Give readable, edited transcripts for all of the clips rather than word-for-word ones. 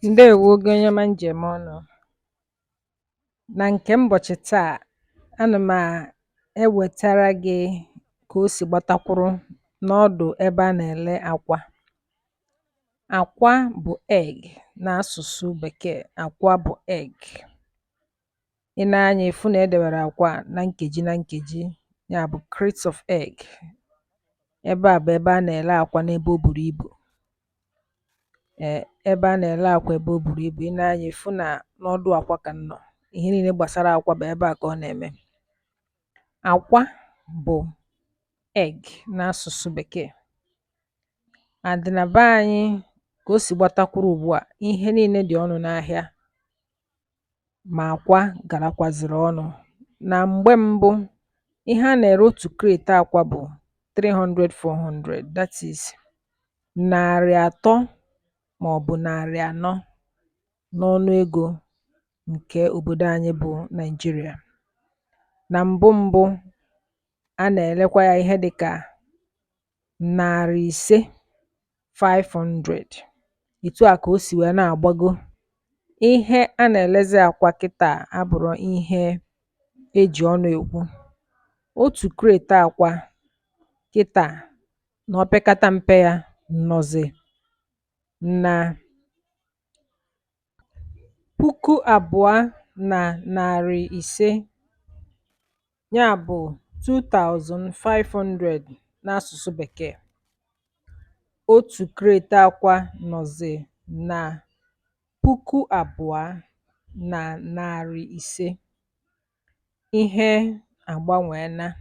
Ndewo gị onye ọma njem ọnụ. Na nke ụbọchị taa, ana m ewetara gị ka o si gbatakwuru n'ọdụ ebe a na-ele akwa. Akwa bụ egg n'asụsụ bekee. Akwa bụ egg. Ị na-anya efu na edewere akwa na nkeji na nkeji, ya bụ crates of egg. Ebe a bụ ebe a na-ele akwa n'ebe o buru ibu. Ebe a na-ele akwa ebe o buru ibu, ị na-anya efu na n'ọdụ akwa ka nọ. Ihe niile gbasara akwa bụ ebe a ka ọ na-eme. Akwa bụ egg n'asụsụ bekee. And na be anyị ka o si gbatakwuru ugbu a, ihe niile dị ọnụ n'ahịa, ma akwa garakwaziri ọnụ. Na mgbe mbụ, ihe a na-ere otu crate akwa bụ 300, 400, that is $300 ma ọ bụ $400 n'ọnụ ego nke obodo anyị bụ Nigeria. Na mbụ mbụ, a na-elekwa ya ihe dịka $500, 500. Etu a ka o si wee na-agbago. Ihe a na-elezi akwa kịta abụrụ ihe eji ọnụ ekwu. Otu crate akwa kịta na opekata mpe ya nọzi na $2,500, ya bụ 2,500 n'asụsụ bekee. Otu crate akwa nọzi na $2,500. Ihe agbanweela.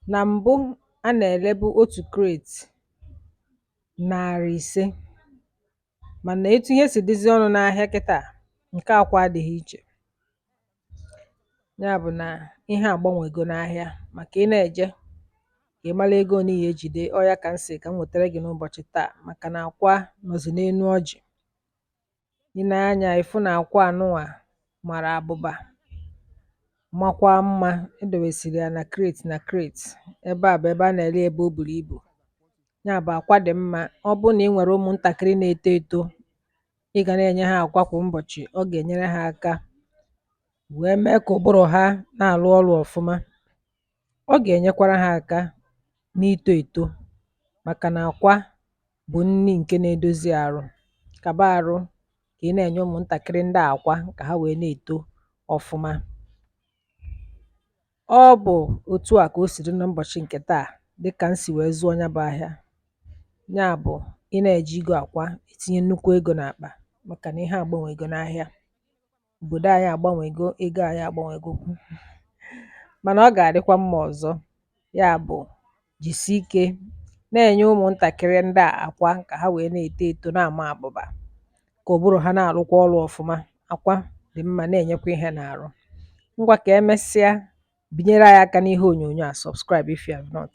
Na mbụ, a na-elebu otu crate $500, mana etu ihe si dịzi ọnụ n'ahịa kịta, nke akwa adịghị iche. Ya bụ na ihe agbanwego n'ahịa. Maka ị na-eje ka ị mara ego ole ya ejide, ọ ya ka m si ka m wetara gị n'ụbọchị taa, maka na akwa nọzi n'elu ọjị. Ị na-anya efu na akwa anụnwa mara abụba, makwa mma. Edowesiri ya na crate na crate. Ebe a bụ ebe a na-ele ebe o buru ibu. Ya bụ akwa dị mma. Ọ bụ na ị nwere ụmụntakịrị na-eto eto, ị ga na-enye ha akwa kwa ụbọchị, ọ ga-enyere ha aka wee mee ka ụbụrụ ha na-arụ ọrụ ọfụma. Ọ ga-enyekwara ha aka n'ito eto, maka na akwa bụ nri nke na-edozi arụ. Kaba arụ ka ị na-enye ụmụntakịrị ndị akwa ka ha wee na-eto ọfụma. Ọ bụ otu a ka o siri n'ụbọchị nke taa, dịka m si wee zụọ ya bụ ahịa. Ya bụ, ị na-eji igo akwa etinye nnukwu ego n'akpa, maka na ihe agbanwego n'ahịa. Obodo anyị agbanwego, ego anyị agbanwegokwu. Mana ọ ga-adịkwa mma ọzọ. Ya bụ, jisie ike na-enye ụmụntakịrị ndị a akwa ka ha wee na-eto eto, na-ama abụba, ka ụbụrụ ha na-arụkwa ọrụ ọfụma. Akwa dị mma, na-enyekwa ihe n'arụ. Ngwa ka emesịa, binyere anyị aka n'ihe onyonyo a. Subscribe if you have not.